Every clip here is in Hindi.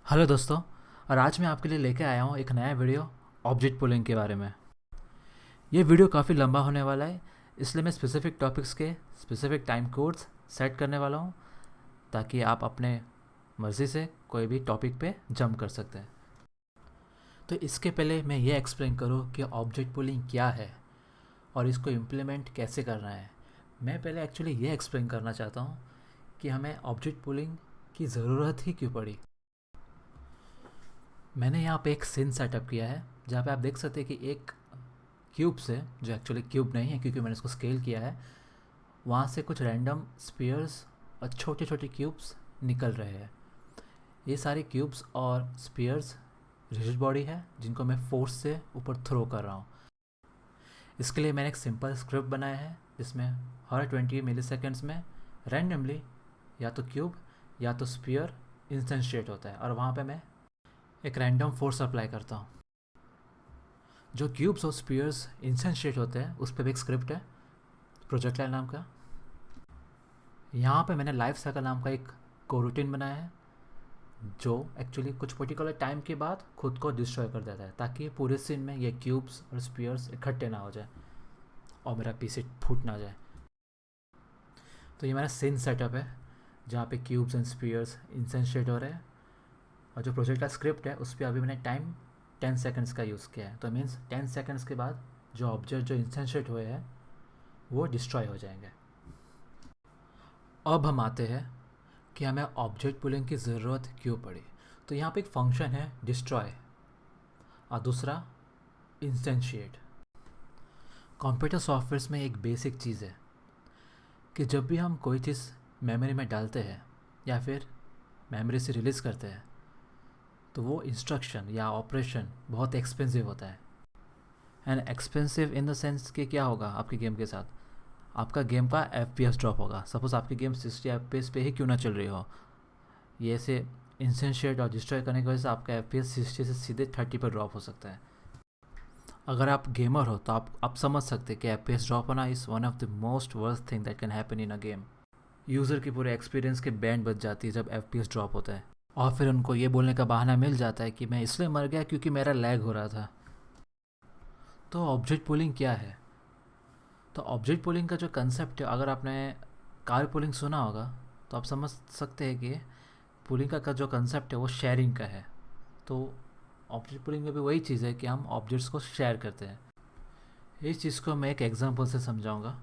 हेलो दोस्तों। और आज मैं आपके लिए लेके आया हूँ एक नया वीडियो ऑब्जेक्ट पुलिंग के बारे में। ये वीडियो काफ़ी लंबा होने वाला है, इसलिए मैं स्पेसिफिक टॉपिक्स के स्पेसिफिक टाइम कोड्स सेट करने वाला हूँ ताकि आप अपने मर्ज़ी से कोई भी टॉपिक पे जंप कर सकते हैं। तो इसके पहले मैं ये एक्सप्लेन करूँ कि ऑब्जेक्ट पुलिंग क्या है और इसको इम्प्लीमेंट कैसे करना है। मैं पहले एक्चुअली ये एक्सप्लेन करना चाहता हूँ कि हमें ऑब्जेक्ट पुलिंग की ज़रूरत ही क्यों पड़ी। मैंने यहाँ पे एक सीन सेटअप किया है जहाँ पे आप देख सकते हैं कि एक क्यूब से, जो एक्चुअली क्यूब नहीं है क्योंकि मैंने इसको स्केल किया है, वहाँ से कुछ रैंडम स्पीयर्स और छोटे छोटे क्यूब्स निकल रहे हैं। ये सारे क्यूब्स और स्पीयर्स रिजिड बॉडी है जिनको मैं फोर्स से ऊपर थ्रो कर रहा हूँ। इसके लिए मैंने एक सिंपल स्क्रिप्ट बनाया है जिसमें हर 20 मिली सेकेंड्स में रैंडमली या तो क्यूब या तो स्पीयर इंस्टेंशिएट होता है और वहाँ पे मैं एक रैंडम फोर्स अप्लाई करता हूँ। जो क्यूब्स और स्पीयर्स इंस्टेंशिएट होते हैं उस पर भी एक स्क्रिप्ट है प्रोजेक्टाइल नाम का। यहाँ पे मैंने लाइफ साइकिल नाम का एक कोरूटीन बनाया है जो एक्चुअली कुछ पर्टिकुलर टाइम के बाद खुद को डिस्ट्रॉय कर देता है ताकि पूरे सीन में ये क्यूब्स और स्पीयर्स इकट्ठे ना हो जाए और मेरा पीसी फूट ना जाए। तो ये मेरा सीन सेटअप है जहाँ पे क्यूब्स एंड स्पीयर्स इंसेंशिएट हो रहे हैं और जो प्रोजेक्ट का स्क्रिप्ट है उस पर अभी मैंने टाइम 10 सेकेंड्स का यूज़ किया है। तो मीन्स 10 सेकेंड्स के बाद जो ऑब्जेक्ट जो इंसेंशिएट हुए हैं वो डिस्ट्रॉय हो जाएंगे। अब हम आते हैं कि हमें ऑब्जेक्ट पुलिंग की ज़रूरत क्यों पड़ी। तो यहाँ पे एक फंक्शन है डिस्ट्रॉय और दूसरा इंस्टेंशिएट। कंप्यूटर सॉफ्टवेयर्स में एक बेसिक चीज़ है कि जब भी हम कोई चीज़ मेमोरी में डालते हैं या फिर मेमोरी से रिलीज़ करते हैं तो वो इंस्ट्रक्शन या ऑपरेशन बहुत एक्सपेंसिव होता है। And expensive in the sense कि क्या होगा आपके गेम के साथ, आपका गेम का FPS ड्रॉप होगा। सपोज़ आपकी गेम 60 FPS पे ही क्यों ना चल रही हो, ये ऐसे इंसेंशिएट और डिस्ट्रॉय करने की वजह से आपका FPS 60 से सीधे 30 पर ड्रॉप हो सकता है। अगर आप गेमर हो तो आप समझ सकते हैं कि FPS ड्रॉप होना is one of the most worst thing that can happen in a game. User की पूरे एक्सपीरियंस की बैंड बच जाती है जब FPS ड्रॉप होता है और फिर उनको ये बोलने का बहाना मिल जाता है कि मैं इसलिए मर गया क्योंकि मेरा लैग हो रहा था। तो ऑब्जेक्ट पुलिंग क्या है? तो ऑब्जेक्ट पुलिंग का जो कंसेप्ट है, अगर आपने कार पुलिंग सुना होगा तो आप समझ सकते हैं कि पुलिंग का जो कंसेप्ट है वो शेयरिंग का है। तो ऑब्जेक्ट पुलिंग में भी वही चीज़ है कि हम ऑब्जेक्ट्स को शेयर करते हैं। इस चीज़ को मैं एक एग्जांपल से समझाऊंगा।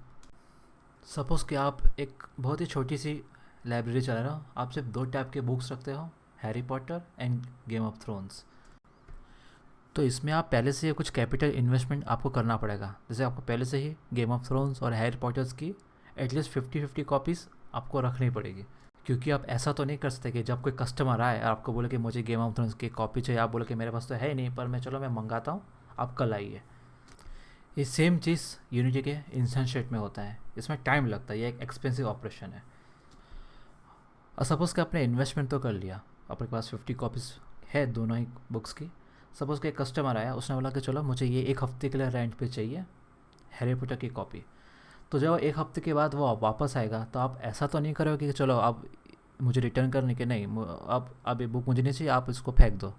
सपोज़ कि आप एक बहुत ही छोटी सी लाइब्रेरी चला रहे हो, आप सिर्फ 2 टाइप के बुक्स रखते हो, Harry Potter end game of thrones. तो इसमें आप पहले से ही कुछ कैपिटल इन्वेस्टमेंट आपको करना पड़ेगा। जैसे आपको पहले से ही गेम ऑफ थ्रोन्स और हैरी पॉटर्स की एटलीस्ट 50-50 कॉपीज़ आपको रखनी पड़ेगी। क्योंकि आप ऐसा तो नहीं कर सकते कि जब कोई कस्टमर आए और आपको बोले कि मुझे गेम ऑफ थ्रोन्स की कॉपी चाहिए, आप बोले कि मेरे पास तो है नहीं पर मैं मंगाता हूँ, आप कल आइए। ये सेम चीज़ यूनिटी के इंस्टेंशिएट में होता है। इसमें टाइम लगता है, ये एक एक्सपेंसिव ऑपरेशन है। और सपोज़ कि आपने इन्वेस्टमेंट तो कर लिया, आपके पास 50 कॉपीज़ है दोनों ही बुक्स की। सपोज़ कि एक कस्टमर आया, उसने बोला कि चलो मुझे ये एक हफ़्ते के लिए रेंट पे चाहिए हैरी पॉटर की कॉपी। तो जब एक हफ़्ते के बाद वो वापस आएगा तो आप ऐसा तो नहीं करोगे कि चलो अब मुझे रिटर्न करने के, नहीं, अब ये बुक मुझे नहीं चाहिए, आप इसको फेंक दो।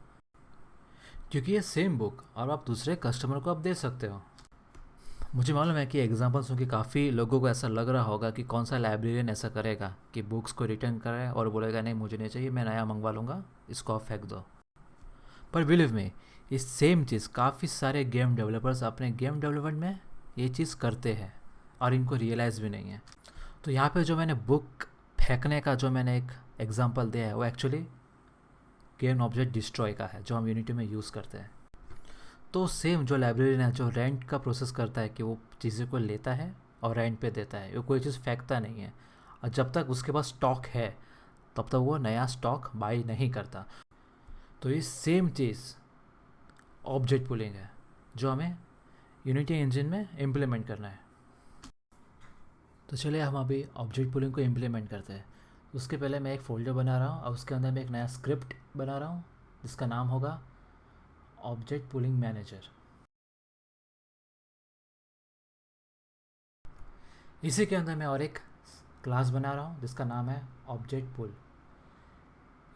क्योंकि ये सेम बुक और आप दूसरे कस्टमर को आप दे सकते हो। मुझे मालूम है कि एग्जांपल सुन के काफ़ी लोगों को ऐसा लग रहा होगा कि कौन सा लाइब्रेरियन ऐसा करेगा कि बुक्स को रिटर्न करे और बोलेगा नहीं मुझे नहीं चाहिए, मैं नया मंगवा लूँगा, इसको आप फेंक दो। पर बिलीव में ये सेम चीज़ काफ़ी सारे गेम डेवलपर्स अपने गेम डेवलपमेंट में ये चीज़ करते हैं और इनको रियलाइज़ भी नहीं है। तो यहाँ पे जो मैंने बुक फेंकने का जो मैंने एक एग्जांपल दिया है वो एक्चुअली गेम ऑब्जेक्ट डिस्ट्रॉय का है जो हम यूनिटी में यूज़ करते हैं। तो सेम जो लाइब्रेरियन है जो रेंट का प्रोसेस करता है कि वो चीज़ें को लेता है और रेंट पे देता है, वो कोई चीज़ फेंकता नहीं है। और जब तक उसके पास स्टॉक है तब तक वो नया स्टॉक बाई नहीं करता। तो ये सेम चीज़ ऑब्जेक्ट पुलिंग है जो हमें यूनिटी इंजन में इम्प्लीमेंट करना है। तो चलिए हम अभी ऑब्जेक्ट पुलिंग को इम्प्लीमेंट करते हैं। उसके पहले मैं एक फ़ोल्डर बना रहा हूँ और उसके अंदर मैं एक नया स्क्रिप्ट बना रहा हूँ जिसका नाम होगा ऑब्जेक्ट पुलिंग मैनेजर। इसी के अंदर मैं और एक क्लास बना रहा हूँ जिसका नाम है ऑब्जेक्ट पुल।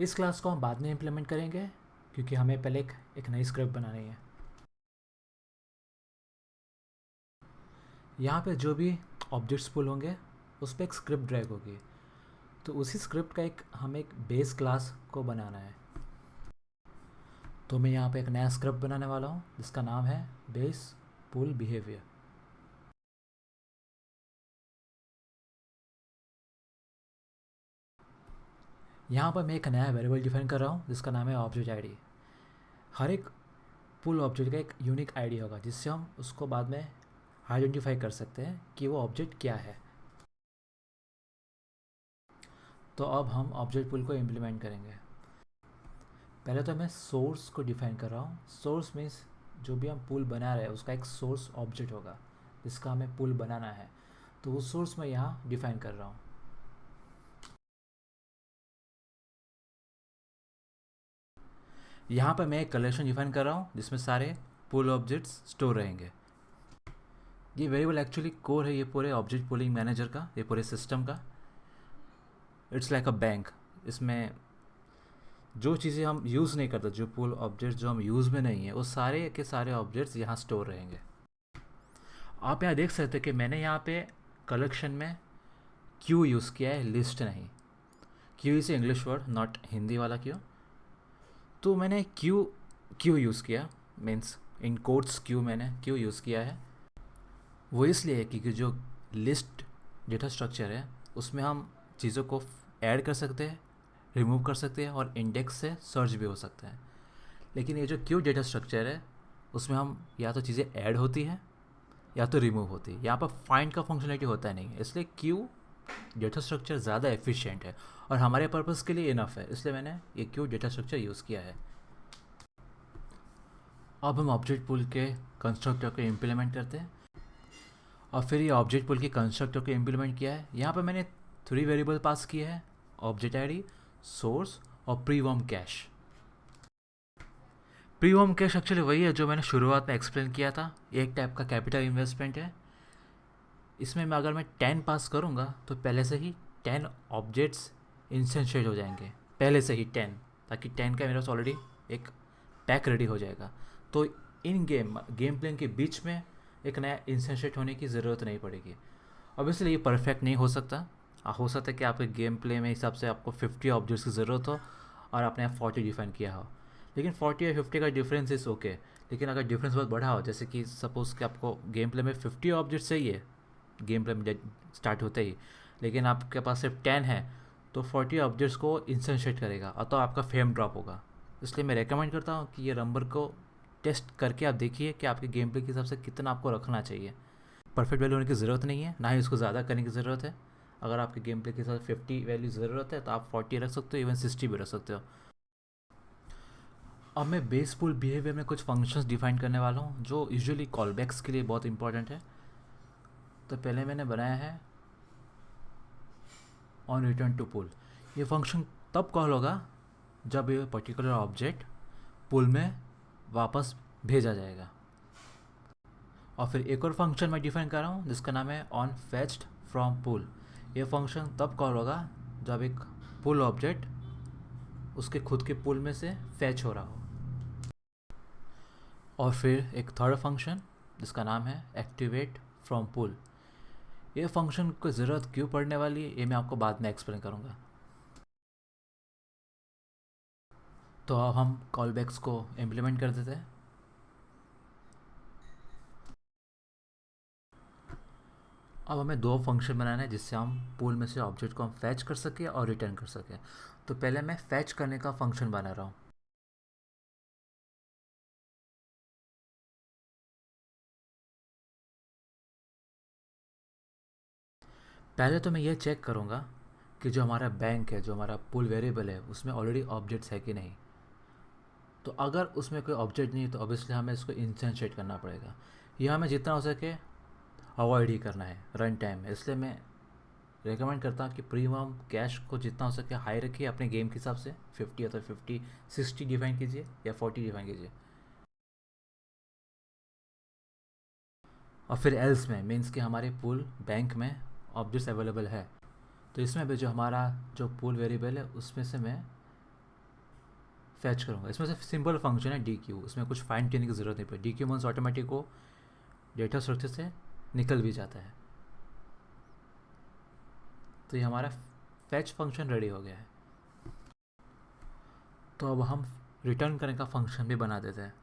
इस क्लास को हम बाद में इम्प्लीमेंट करेंगे क्योंकि हमें पहले एक नई स्क्रिप्ट बनानी है। यहाँ पे जो भी ऑब्जेक्ट्स पुल होंगे उस पर एक स्क्रिप्ट ड्रैग होगी, तो उसी स्क्रिप्ट का हमें एक बेस क्लास को बनाना है। तो मैं यहाँ पे एक नया स्क्रिप्ट बनाने वाला हूँ जिसका नाम है बेस पुल बिहेवियर। यहाँ पर मैं एक नया वेरिएबल डिफाइन कर रहा हूँ जिसका नाम है ऑब्जेक्ट आईडी। हर एक पुल ऑब्जेक्ट का एक यूनिक आईडी होगा जिससे हम उसको बाद में आइडेंटिफाई कर सकते हैं कि वो ऑब्जेक्ट क्या है। तो अब हम ऑब्जेक्ट पुल को इम्प्लीमेंट करेंगे। पहले तो मैं सोर्स को डिफाइन कर रहा हूँ। सोर्स मीन्स जो भी हम पुल बना रहे हैं उसका एक सोर्स ऑब्जेक्ट होगा जिसका हमें पुल बनाना है, तो वो सोर्स मैं यहाँ डिफाइन कर रहा हूँ। यहाँ पर मैं एक कलेक्शन डिफाइन कर रहा हूँ जिसमें सारे पुल ऑब्जेक्ट्स स्टोर रहेंगे। ये वेरिएबल एक्चुअली कोर है ये पूरे ऑब्जेक्ट पुलिंग मैनेजर का, ये पूरे सिस्टम का। It's like a bank. इसमें जो चीज़ें हम यूज़ नहीं करते, जो पुल ऑब्जेक्ट्स जो हम यूज़ में नहीं है, वो सारे के सारे ऑब्जेक्ट्स यहाँ स्टोर रहेंगे। आप यहाँ देख सकते हैं कि मैंने यहाँ पे कलेक्शन में क्यू यूज़ किया है, लिस्ट नहीं। Q is English word, not Hindi वाला क्यू। तो मैंने क्यू क्यू यूज़ किया, मीन्स इन कोट्स क्यू मैंने क्यू यूज़ किया है। वो इसलिए है क्योंकि जो लिस्ट डेटा स्ट्रक्चर है उसमें हम चीज़ों को ऐड कर सकते हैं, रिमूव कर सकते हैं और इंडेक्स से सर्च भी हो सकते हैं। लेकिन ये जो क्यू डेटा स्ट्रक्चर है उसमें हम या तो चीज़ें ऐड होती हैं या तो रिमूव होती है। यहाँ पर फाइंड का फंक्शनलिटी होता नहीं है, इसलिए क्यू डेटा स्ट्रक्चर ज़्यादा एफिशिएंट है और हमारे पर्पज़ के लिए इनफ है, इसलिए मैंने ये क्यू डेटा स्ट्रक्चर यूज़ किया है। अब हम ऑब्जेक्ट पुल के कंस्ट्रक्टर को इम्प्लीमेंट करते हैं और फिर ये ऑब्जेक्ट पुल के कंस्ट्रक्टर को इम्प्लीमेंट किया है। यहाँ पर मैंने 3 वेरिएबल पास किए हैं, ऑब्जेक्ट आईडी, सोर्स और प्रीवॉर्म कैश। प्रीवॉर्म कैश एक्चुअली वही है जो मैंने शुरुआत में एक्सप्लेन किया था, एक टाइप का कैपिटल इन्वेस्टमेंट है। इसमें अगर मैं 10 पास करूँगा तो पहले से ही 10 ऑब्जेक्ट्स इंस्टेंशिएट हो जाएंगे, पहले से ही 10, ताकि 10 का मेरा ऑलरेडी एक पैक रेडी हो जाएगा। तो इन गेम प्लेन के बीच में एक नया इंस्टेंशिएट होने की ज़रूरत नहीं पड़ेगी। ऑब्वियसली ये परफेक्ट नहीं हो सकता, हो सकता है कि आपके गेम प्ले में हिसाब से आपको 50 ऑब्जेक्ट्स की ज़रूरत हो और आपने 40 डिफाइन किया हो, लेकिन 40 या 50 का डिफरेंस इज़ ओके। लेकिन अगर डिफरेंस बहुत बड़ा हो, जैसे कि सपोज़ कि आपको गेम प्ले में 50 ऑब्जेक्ट्स चाहिए गेम प्ले में स्टार्ट होते ही, लेकिन आपके पास सिर्फ 10 है, तो 40 ऑब्जेक्ट्स को इंस्टेंशिएट करेगा और तो आपका फ्रेम ड्रॉप होगा। इसलिए मैं रेकमेंड करता हूँ कि ये नंबर को टेस्ट करके आप देखिए कि आपके गेम प्ले के हिसाब से कितना आपको रखना चाहिए। परफेक्ट वैल्यू होने की ज़रूरत नहीं है, ना ही उसको ज़्यादा करने की ज़रूरत है। अगर आपके गेम प्ले के साथ 50 वैल्यू ज़रूरत है तो आप 40 रख सकते हो, इवन 60 भी रख सकते हो। अब मैं बेस पुल बिहेवियर में कुछ फंक्शंस डिफाइन करने वाला हूँ जो यूजुअली कॉलबैक्स के लिए बहुत इंपॉर्टेंट है। तो पहले मैंने बनाया है ऑन रिटर्न टू पुल। ये फंक्शन तब कॉल होगा जब ये पर्टिकुलर ऑब्जेक्ट पुल में वापस भेजा जाएगा। और फिर एक और फंक्शन मैं डिफाइन कर रहा हूँ जिसका नाम है ऑन फेच्ड फ्रॉम पुल। ये फंक्शन तब कॉल होगा जब एक पुल ऑब्जेक्ट उसके खुद के पुल में से फैच हो रहा हो। और फिर एक थर्ड फंक्शन जिसका नाम है एक्टिवेट फ्रॉम पुल। ये फंक्शन को ज़रूरत क्यों पड़ने वाली है ये मैं आपको बाद में एक्सप्लेन करूँगा। तो अब हम कॉलबैक्स को इम्प्लीमेंट कर देते हैं। अब हमें 2 फंक्शन बनाना है जिससे हम पूल में से ऑब्जेक्ट को हम फैच कर सकें और रिटर्न कर सकें। तो पहले मैं फैच करने का फंक्शन बना रहा हूँ। पहले तो मैं ये चेक करूँगा कि जो हमारा बैंक है, जो हमारा पुल वेरिएबल है, उसमें ऑलरेडी ऑब्जेक्ट्स है कि नहीं। तो अगर उसमें कोई ऑब्जेक्ट नहीं है तो ऑब्वियसली हमें इसको इंस्टेंशिएट करना पड़ेगा। यह हमें जितना हो सके अवॉइड ही करना है रन टाइम में। इसलिए मैं रेकमेंड करता हूँ कि प्रीमियम कैश को जितना हो सके हाई रखिए अपने गेम के हिसाब से। 50 या तो 50, 60 डिफाइन कीजिए या 40 डिफाइन कीजिए। और फिर एल्स में मीन्स कि हमारे पूल बैंक में ऑब्जेक्ट्स अवेलेबल है, तो इसमें भी जो हमारा जो पूल वेरिएबल है उसमें से मैं फैच करूँगा। इसमें से सिंपल फंक्शन है डी क्यू, इसमें कुछ फाइन ट्यूनिंग की ज़रूरत नहीं पड़ी। डी क्यू मीन्स ऑटोमेटिक वो डेटा स्ट्रक्चर से निकल भी जाता है। तो ये हमारा फैच फंक्शन रेडी हो गया है। तो अब हम रिटर्न करने का फंक्शन भी बना देते हैं।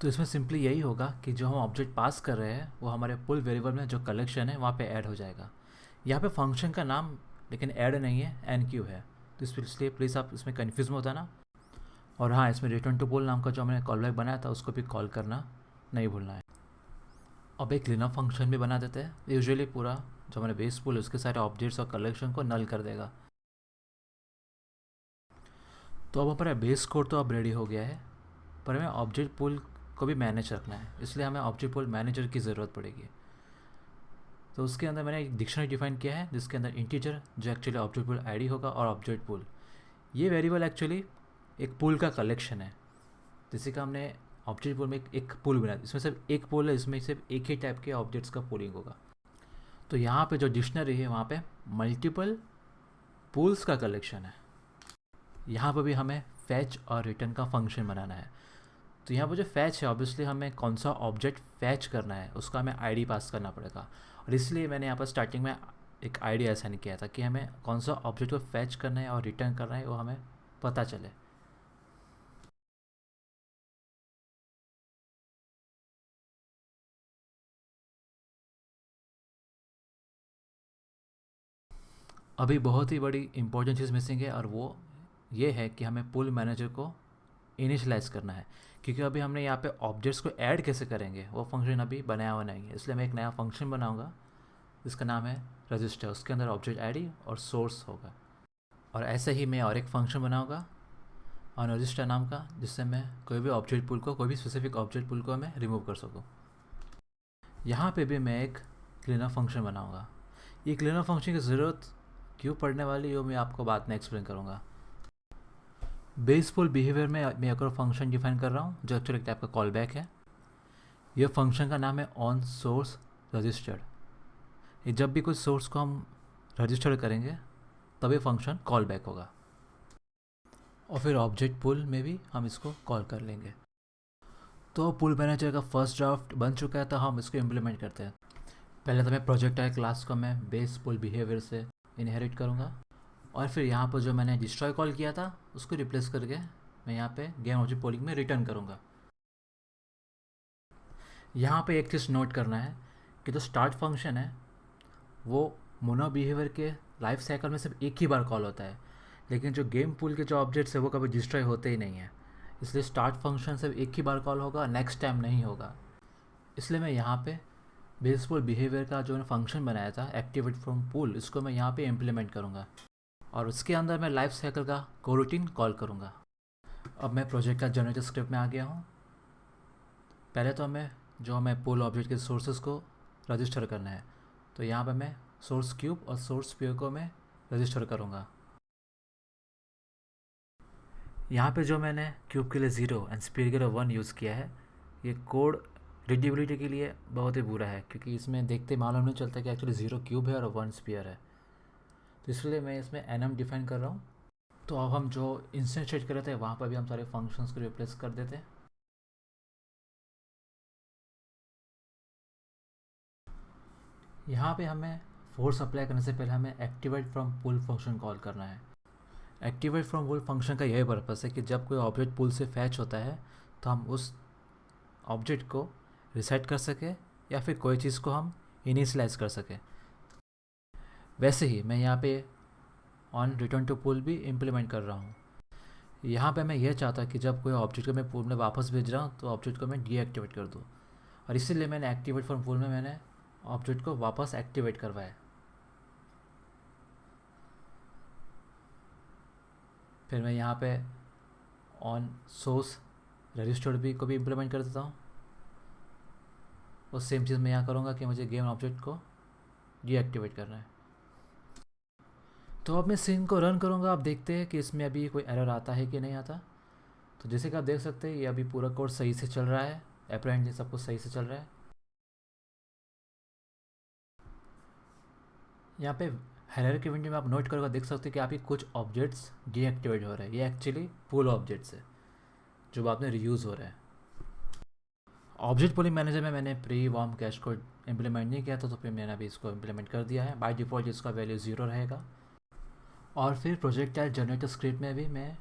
तो इसमें सिंपली यही होगा कि जो हम ऑब्जेक्ट पास कर रहे हैं वो हमारे पुल वेरिएबल में जो कलेक्शन है वहाँ पे ऐड हो जाएगा। यहाँ पे फंक्शन का नाम लेकिन ऐड नहीं है, एन क्यू है। तो इसलिए प्लीज़ आप इसमें कन्फ्यूज़ मत होना। और हाँ, इसमें रिटर्न टू पुल नाम का जो हमने कॉल बैक बनाया था उसको भी कॉल करना नहीं भूलना है। अब एक क्लीनअप फंक्शन भी बना देते हैं। यूजुअली पूरा जो हमारे बेस पुल है उसके सारे ऑब्जेक्ट्स और कलेक्शन को नल कर देगा। तो अब हमारा बेस कोड तो अब रेडी हो गया है, पर हमें ऑब्जेक्ट पुल को भी मैनेज रखना है, इसलिए हमें ऑब्जेक्ट पुल मैनेजर की ज़रूरत पड़ेगी। तो उसके अंदर मैंने एक डिक्शनरी डिफाइन किया है जिसके अंदर इंटीजर जो एक्चुअली ऑब्जेक्ट पुल आईडी होगा और ऑब्जेक्ट पुल, ये वेरिएबल एक्चुअली एक पुल का कलेक्शन है। जैसे कि हमने ऑब्जेक्ट पुल में एक पुल बनाया, इसमें सिर्फ एक पुल है, इसमें सिर्फ एक ही टाइप के ऑब्जेक्ट्स का पुलिंग होगा। तो यहाँ पे जो डिक्शनरी है वहाँ पे मल्टीपल पुल्स का कलेक्शन है। यहाँ पर भी हमें फैच और रिटर्न का फंक्शन बनाना है। तो यहाँ पर जो फैच है ऑब्वियसली हमें कौन सा ऑब्जेक्ट फैच करना है उसका हमें आईडी पास करना पड़ेगा, और इसलिए मैंने यहाँ पर स्टार्टिंग में एक आईडी असाइन किया था कि हमें कौन सा ऑब्जेक्ट को फैच करना है और रिटर्न करना है वो हमें पता चले। अभी बहुत ही बड़ी इंपॉर्टेंट चीज़ मिसिंग है, और वो ये है कि हमें पुल मैनेजर को इनिशियलाइज़ करना है। क्योंकि अभी हमने यहाँ पे ऑब्जेक्ट्स को ऐड कैसे करेंगे वो फंक्शन अभी बनाया हुआ नहीं है, इसलिए मैं एक नया फंक्शन बनाऊंगा जिसका नाम है रजिस्टर। उसके अंदर ऑब्जेक्ट आईडी और सोर्स होगा। और ऐसे ही मैं और एक फंक्शन बनाऊंगा और रजिस्टर नाम का, जिससे मैं कोई भी ऑब्जेक्ट पुल को, कोई भी स्पेसिफिक ऑब्जेक्ट पुल को मैं रिमूव कर सकूँ। यहाँ पे भी मैं एक क्लीनअप फंक्शन बनाऊंगा। ये क्लीनअप फंक्शन की ज़रूरत क्यों पड़ने वाली है वो मैं आपको बाद में एक्सप्लेन करूँगा। बेसफुल बिहेवियर में मैं एक और फंक्शन डिफाइन कर रहा हूँ जो एक्चुअली एक टाइप का कॉल बैक है। यह फंक्शन का नाम है ऑन सोर्स रजिस्टर्ड। ये जब भी कोई सोर्स को हम रजिस्टर करेंगे तब ये फंक्शन कॉल बैक होगा, और फिर ऑब्जेक्ट पुल में भी हम इसको कॉल कर लेंगे। तो पुल मैनेजर का फर्स्ट ड्राफ्ट बन चुका है, तो हम इसको इम्प्लीमेंट करते हैं। पहले तो मैं प्रोजेक्ट है क्लास को मैं बेस पुल बिहेवियर से इनहेरिट करूँगा, और फिर यहाँ पर जो मैंने डिस्ट्रॉय कॉल किया था उसको रिप्लेस करके मैं यहाँ पे गेम ऑब्जेक्ट पुलिंग में रिटर्न करूँगा। यहाँ पे एक चीज़ नोट करना है कि जो स्टार्ट फंक्शन है वो मोनो बिहेवियर के लाइफ साइकिल में सिर्फ एक ही बार कॉल होता है, लेकिन जो गेम पुल के जो ऑब्जेक्ट्स है वो कभी डिस्ट्रॉय होते ही नहीं है। इसलिए स्टार्ट फंक्शन सिर्फ एक ही बार कॉल होगा, नेक्स्ट टाइम नहीं होगा। इसलिए मैं यहाँ पे बेसफुल बिहेवियर का जो फंक्शन बनाया था एक्टिवेट फ्रॉम पुल, इसको मैं यहाँ पे इम्प्लीमेंट करूँगा, और उसके अंदर मैं लाइफ साइकिल का कोरूटीन कॉल करूँगा। अब मैं प्रोजेक्ट का जनरेटर स्क्रिप्ट में आ गया हूँ। पहले तो हमें पुल ऑब्जेक्ट के सोर्सेज को रजिस्टर करना है। तो यहाँ पे मैं सोर्स क्यूब और सोर्स स्पीयर को मैं रजिस्टर करूँगा। यहाँ पे जो मैंने क्यूब के लिए 0 एंड स्पीयर के लिए 1 यूज़ किया है, ये कोड रीडेबिलिटी के लिए बहुत ही बुरा है, क्योंकि इसमें देखते मालूम नहीं चलता कि एक्चुअली 0 क्यूब है और 1 स्पीयर है। तो इसलिए मैं इसमें एनएम डिफाइन कर रहा हूँ। तो अब हम जो इंस्टेंशिएट कर रहे थे वहाँ पर भी हम सारे फंक्शंस को रिप्लेस कर देते हैं। यहाँ पे हमें फोर्स अप्लाई करने से पहले हमें activate from pool function call करना है। एक्टिवेट फ्रॉम पुल फंक्शन का यही पर्पस है कि जब कोई ऑब्जेक्ट पुल से फैच होता है तो हम उस ऑब्जेक्ट को रिसेट कर सके या फिर कोई चीज़ को हम इनिशियलाइज कर सके। वैसे ही मैं यहाँ पे ऑन रिटर्न टू पुल भी इम्प्लीमेंट कर रहा हूँ। यहाँ पे मैं यह चाहता कि जब कोई ऑब्जेक्ट को मैं पुल में वापस भेज रहा हूँ तो ऑब्जेक्ट को मैं डीएक्टिवेट कर दूँ, और इसीलिए मैंने एक्टिवेट फ्रॉम पुल में मैंने ऑब्जेक्ट को वापस एक्टिवेट करवाया। फिर मैं यहाँ पे ऑन सोर्स रजिस्टर्ड भी को भी इम्प्लीमेंट कर देता हूँ, और सेम चीज़ मैं यहाँ करूँगा कि मुझे गेम ऑब्जेक्ट को डीएक्टिवेट करना है। तो अब मैं सीन को रन करूँगा। आप देखते हैं कि इसमें अभी कोई एरर आता है कि नहीं आता। तो जैसे कि आप देख सकते हैं ये अभी पूरा कोड सही से चल रहा है, अपेरेंटली सब कुछ सही से चल रहा है। यहाँ पे हायरार्की विंडो में आप नोट करोगे, देख सकते हो कि आपके कुछ ऑब्जेक्ट्स डीएक्टिवेट हो रहे हैं। ये एक्चुअली पुल ऑब्जेक्ट्स है जो बाद में रीयूज़ हो रहे हैं। ऑब्जेक्ट पुलिंग मैनेजर में मैंने प्री वार्म कैश को इम्प्लीमेंट नहीं किया था, तो फिर मैंने अभी इसको इम्प्लीमेंट कर दिया है। बाय डिफ़ॉल्ट इसका वैल्यू 0 रहेगा। और फिर प्रोजेक्टाइल जनरेटर स्क्रिप्ट में भी मैं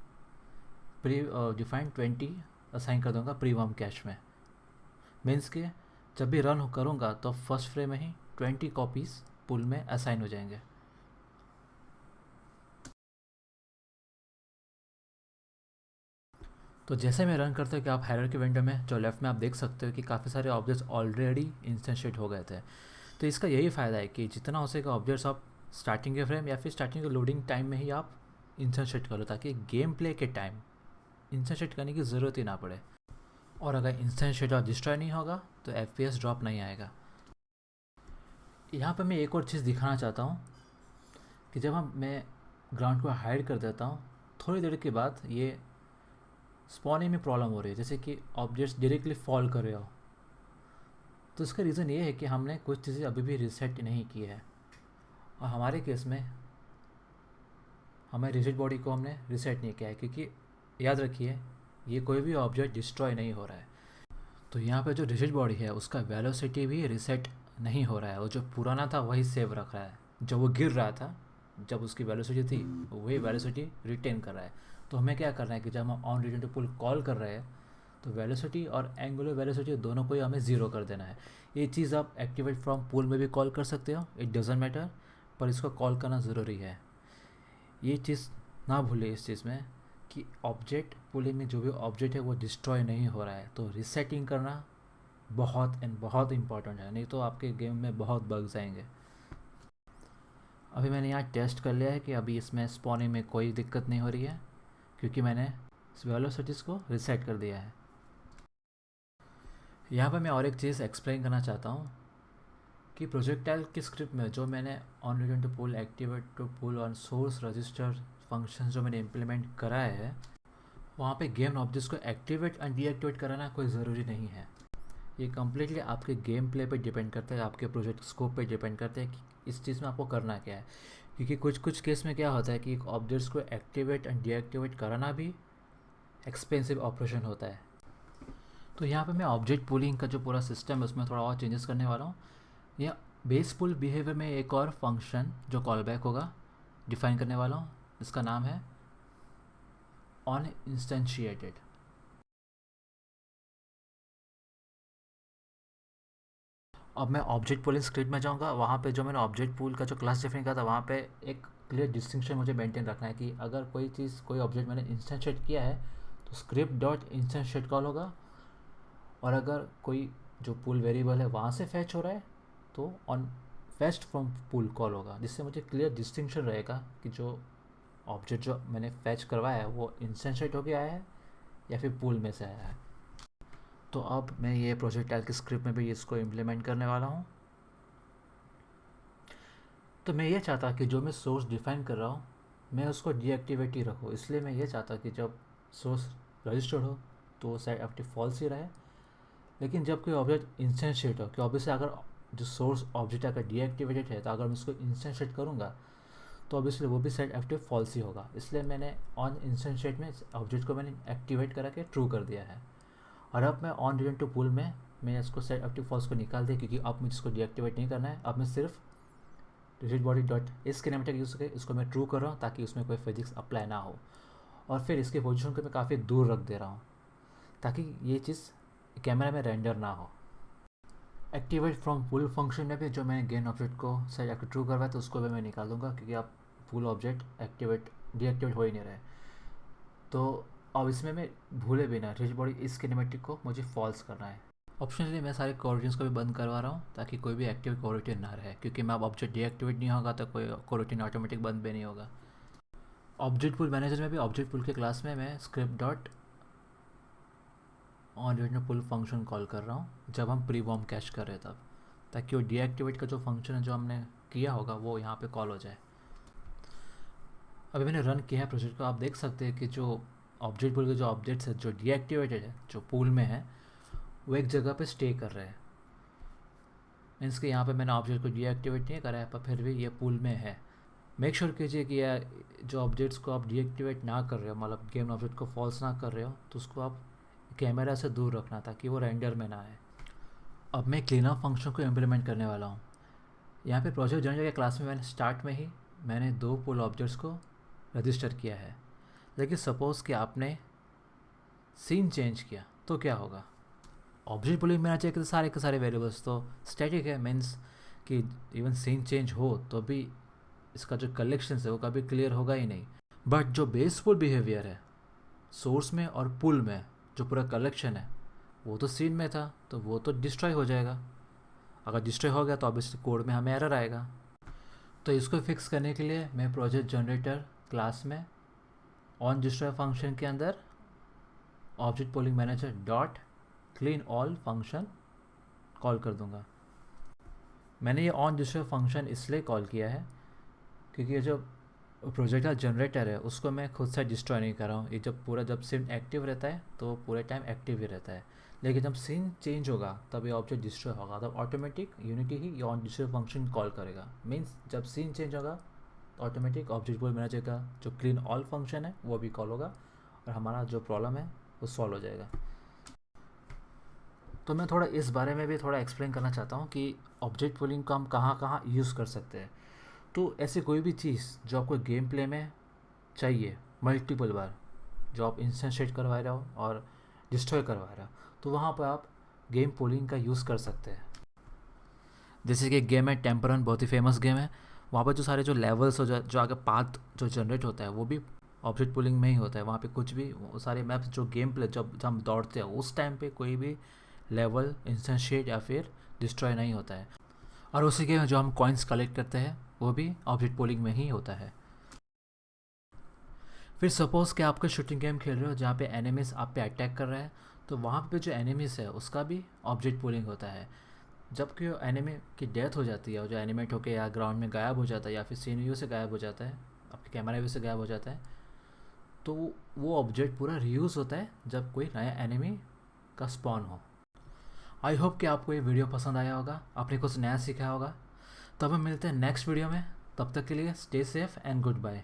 प्री डिफाइंड 20 असाइन कर दूंगा प्री वार्म कैश में। मीन्स कि जब भी रन करूँगा तो फर्स्ट फ्रेम में ही 20 कॉपीज़ पुल में असाइन हो जाएंगे। तो जैसे मैं रन करता हूँ कि आप हायरार्की विंडो में जो लेफ्ट में आप देख सकते हो कि काफ़ी सारे ऑब्जेक्ट्स ऑलरेडी इंस्टेंशिएट हो गए थे। तो इसका यही फ़ायदा है कि जितना हो सकेगा ऑब्जेक्ट्स आप स्टार्टिंग के फ्रेम या फिर स्टार्टिंग के लोडिंग टाइम में ही आप इंस्टेंशिएट कर लो, ताकि गेम प्ले के टाइम इंस्टेंशिएट करने की ज़रूरत ही ना पड़े। और अगर इंस्टेंशिएट और डिस्ट्रॉय नहीं होगा तो FPS ड्रॉप नहीं आएगा। यहाँ पर मैं एक और चीज़ दिखाना चाहता हूँ कि जब मैं ग्राउंड को हाइड कर देता हूँ, थोड़ी देर के बाद ये स्पॉनिंग में प्रॉब्लम हो रही है, जैसे कि ऑब्जेक्ट्स डायरेक्टली फॉल कर रहे हो। तो इसका रीज़न ये है कि हमने कुछ चीज़ें अभी भी रिसेट नहीं की है, और हमारे केस में हमें रिजिड बॉडी को हमने रिसेट नहीं किया है, क्योंकि याद रखिए ये कोई भी ऑब्जेक्ट डिस्ट्रॉय नहीं हो रहा है। तो यहाँ पे जो रिजिड बॉडी है उसका वेलोसिटी भी रिसेट नहीं हो रहा है, वो जो पुराना था वही सेव रख रहा है। जब वो गिर रहा था, जब उसकी वेलोसिटी थी, वही वेलोसिटी रिटेन कर रहा है। तो हमें क्या करना है कि जब हम on return to pool call कर रहे हैं तो वेलोसिटी और एंगुलर वेलोसिटी दोनों को ही हमें ज़ीरो कर देना है। ये चीज़ आप एक्टिवेट फ्रॉम पुल में भी कॉल कर सकते हो, इट डजेंट मैटर, पर इसको कॉल करना ज़रूरी है। ये चीज़ ना भूलें इस चीज़ में कि ऑब्जेक्ट पुलिंग में जो भी ऑब्जेक्ट है वो डिस्ट्रॉय नहीं हो रहा है, तो रिसेटिंग करना बहुत इंपॉर्टेंट है, नहीं तो आपके गेम में बहुत बग्स आएंगे। अभी मैंने यहाँ टेस्ट कर लिया है कि अभी इसमें स्पॉनिंग में कोई दिक्कत नहीं हो रही है, क्योंकि मैंने वेलोसिटीज़ को रिसेट कर दिया है। यहाँ पर मैं और एक चीज़ एक्सप्लेन करना चाहता हूँ कि प्रोजेक्टाइल की स्क्रिप्ट में जो मैंने on return to pool, activate to pool और सोर्स रजिस्टर फंक्शंस जो मैंने इम्प्लीमेंट कराए हैं, वहाँ पे गेम ऑब्जेक्ट्स को एक्टिवेट एंड डीएक्टिवेट कराना कोई ज़रूरी नहीं है। ये कम्प्लीटली आपके गेम प्ले पे डिपेंड करता है, आपके प्रोजेक्ट स्कोप पे डिपेंड करता है कि इस चीज़ में आपको करना क्या है। क्योंकि कुछ कुछ केस में क्या होता है कि एक ऑब्जेक्ट्स को एक्टिवेट एंड डीएक्टिवेट कराना भी एक्सपेंसिव ऑपरेशन होता है। तो यहाँ पे मैं ऑब्जेक्ट पुलिंग का जो पूरा सिस्टम है उसमें थोड़ा और चेंजेस करने वाला हूँ। या बेस पुल बिहेवियर में एक और फंक्शन जो कॉल बैक होगा डिफाइन करने वाला हूँ, इसका नाम है ऑन इंस्टेंशिएटेड। अब मैं ऑब्जेक्ट पुलिंग स्क्रिप्ट में जाऊँगा, वहाँ पे जो मैंने ऑब्जेक्ट पुल का जो क्लास डिफाइन किया था वहाँ पे एक क्लियर डिस्टिंक्शन मुझे मेंटेन रखना है कि अगर कोई चीज़, कोई ऑब्जेक्ट मैंने इंस्टेंशिएट किया है तो स्क्रिप्ट डॉट इंस्टेंशिएट कॉल होगा, और अगर कोई जो पुल वेरिएबल है वहाँ से फैच हो रहा है तो on fest from pool call होगा, जिससे मुझे क्लियर डिस्टिंक्शन रहेगा कि जो ऑब्जेक्ट जो मैंने फैच करवाया है वो इंस्टेंशिएट हो गया है या फिर पुल में से आया है। तो अब मैं ये प्रोजेक्टाइल की स्क्रिप्ट में भी इसको इम्प्लीमेंट करने वाला हूँ। तो मैं ये चाहता कि जो मैं सोर्स डिफाइन कर रहा हूँ मैं उसको डीएक्टिवेट ही रखूँ, इसलिए मैं ये चाहता कि जब सोर्स रजिस्टर्ड हो तो वो साइड एक्टिव फॉल्स ही रहे, लेकिन जब कोई ऑब्जेक्ट इंस्टेंशिएट हो, कि ऑब्वियसली अगर जो सोर्स ऑब्जेक्ट अगर डीएक्टिवेटेड है तो अगर मैं उसको इंस्टेंशिएट करूँगा तो ऑब्वियसली वो भी सेट एक्टिव फॉल्स ही होगा। इसलिए मैंने ऑन इंस्टेंशिएट में ऑब्जेक्ट को मैंने एक्टिवेट करा के ट्रू कर दिया है। और अब मैं ऑन रिटर्न टू पुल में मैं इसको सेट एक्टिव फॉल्स को निकाल दिया, क्योंकि अब मुझे इसको डीएक्टिवेट नहीं करना है। अब मैं सिर्फ रिजिड बॉडी डॉट इस किनेमेटिक यूज़ करके इसको मैं ट्रू कर रहा हूँ ताकि उसमें कोई फिजिक्स अप्लाई ना हो, और फिर इसके पोजीशन को मैं काफ़ी दूर रख दे रहा हूँ ताकि ये चीज़ कैमरा में रेंडर ना हो। एक्टिवेट फ्रॉम पुल फंक्शन में भी जो मैंने गेन ऑब्जेक्ट को सेट एक्टिव ट्रू करवाया तो उसको भी मैं निकाल दूंगा, क्योंकि आप पुल ऑब्जेक्ट एक्टिवेट डीएक्टिवेट हो ही नहीं रहे। तो अब इसमें मैं भूले बिना रिजिड बॉडी इस किनेमेटिक को मुझे फॉल्स करना है। ऑप्शनली मैं सारे कोरोटीन्स को भी बंद करवा रहा हूँ ताकि कोई भी एक्टिव कोरोटीन ना रहे, क्योंकि मैं अब ऑब्जेक्ट डीएक्टिवेट नहीं होगा तो कोई कोरोटीन ऑटोमेटिक बंद भी नहीं होगा। ऑब्जेक्ट पुल मैनेजर में भी ऑब्जेक्ट पुल के क्लास में मैं script dot on return pool function call कर रहा हूँ जब हम प्री वॉर्म कैश कर रहे हैं तब, ताकि वो डीएक्टिवेट का जो फंक्शन है जो हमने किया होगा वो यहाँ पे कॉल हो जाए। अभी मैंने रन किया है प्रोजेक्ट को, आप देख सकते हैं कि जो ऑब्जेक्ट पुल के जो ऑब्जेक्ट्स है जो डीएक्टिवेटेड है जो पुल में है वो एक जगह पे स्टे कर रहे हैं। मीन्स कि यहाँ पे मैंने ऑब्जेक्ट को डीएक्टिवेट नहीं करा है पर फिर भी ये पुल में है। मेक श्योर कीजिए कि यह जो ऑब्जेक्ट्स को आप डीएक्टिवेट ना कर रहे हो, मतलब गेम ऑब्जेक्ट को फॉल्स ना कर रहे हो, तो उसको आप कैमरा से दूर रखना ताकि वो रेंडर में ना आए। अब मैं क्लीनअप फंक्शन को इम्प्लीमेंट करने वाला हूँ। यहाँ पे प्रोजेक्ट जनरेटर के क्लास में मैंने स्टार्ट में ही मैंने 2 पुल ऑब्जेक्ट्स को रजिस्टर किया है। लेकिन सपोज़ कि आपने सीन चेंज किया तो क्या होगा? ऑब्जेक्ट पुलिंग में आना चाहिए कि सारे के सारे वेरिएबल्स तो स्टैटिक है, मीन्स कि इवन सीन चेंज हो तो भी इसका जो कलेक्शन है वो कभी क्लियर होगा ही नहीं। बट जो बेसफुल बिहेवियर है सोर्स में और पुल में, जो पूरा कलेक्शन है वो तो सीन में था, तो वो तो डिस्ट्रॉय हो जाएगा। अगर डिस्ट्रॉय हो गया तो ऑब्वियसली कोड में हमें एरर आएगा। तो इसको फिक्स करने के लिए मैं प्रोजेक्ट जनरेटर क्लास में ऑन डिस्ट्रॉय फंक्शन के अंदर object pulling manager dot clean all function call कर दूंगा। मैंने ये ऑन डिस्ट्रॉय फंक्शन इसलिए कॉल किया है क्योंकि ये जो प्रोजेक्ट का जनरेटर है उसको मैं खुद से डिस्ट्रॉय नहीं कर रहा हूँ। ये जब सीन एक्टिव रहता है तो पूरे टाइम एक्टिव ही रहता है, लेकिन जब सीन चेंज होगा तब ये ऑब्जेक्ट डिस्ट्रॉय होगा, तब ऑटोमेटिक यूनिटी ही ये ऑन डिस्ट्रॉय फंक्शन कॉल करेगा। मीन्स जब सीन चेंज होगा तो ऑटोमेटिक ऑब्जेक्ट पुलिंग मैनेजर का जो क्लीन ऑल फंक्शन है वो भी कॉल होगा और हमारा जो प्रॉब्लम है वो सॉल्व हो जाएगा। तो मैं थोड़ा इस बारे में भी थोड़ा एक्सप्लेन करना चाहता हूँ कि ऑब्जेक्ट पुलिंग को हम कहाँ कहाँ यूज़ कर सकते हैं। तो ऐसी कोई भी चीज़ जो आपको गेम प्ले में चाहिए मल्टीपल बार, जो आप इंस्टेंशिएट करवा रहे हो और डिस्ट्रॉय करवा रहे हो, तो वहाँ पर आप गेम पुलिंग का यूज़ कर सकते हैं। जैसे कि एक गेम है टेम्पल रन, बहुत ही फेमस गेम है। वहाँ पर जो सारे जो लेवल्स हो जो आगे पाथ जो जनरेट होता है वो भी ऑब्जेक्ट पुलिंग में ही होता है। वहाँ पे कुछ भी वो सारे मैप्स जो गेम प्ले जब हम दौड़ते हैं उस टाइम पे कोई भी लेवल इंस्टेंशिएट या फिर डिस्ट्रॉय नहीं होता है। और उसी के जो हम कॉइन्स कलेक्ट करते हैं वो भी ऑब्जेक्ट पुलिंग में ही होता है। फिर सपोज़ कि आप कोई शूटिंग गेम खेल रहे हो जहाँ पे एनिमीज आप पे अटैक कर रहे हैं, तो वहाँ पे जो एनिमीज है उसका भी ऑब्जेक्ट पुलिंग होता है। जबकि एनिमी की डेथ हो जाती है और जो एनिमेट होकर या ग्राउंड में गायब हो जाता है या फिर सीन व्यू से गायब हो जाता है, आपके कैमरा व्यू से गायब हो जाता है, तो वो ऑब्जेक्ट पूरा रीयूज़ होता है जब कोई नया एनिमी का स्पॉन हो। आई होप कि आपको ये वीडियो पसंद आया होगा, आपने कुछ नया सीखा होगा। तब हम मिलते हैं नेक्स्ट वीडियो में, तब तक के लिए stay safe and good bye.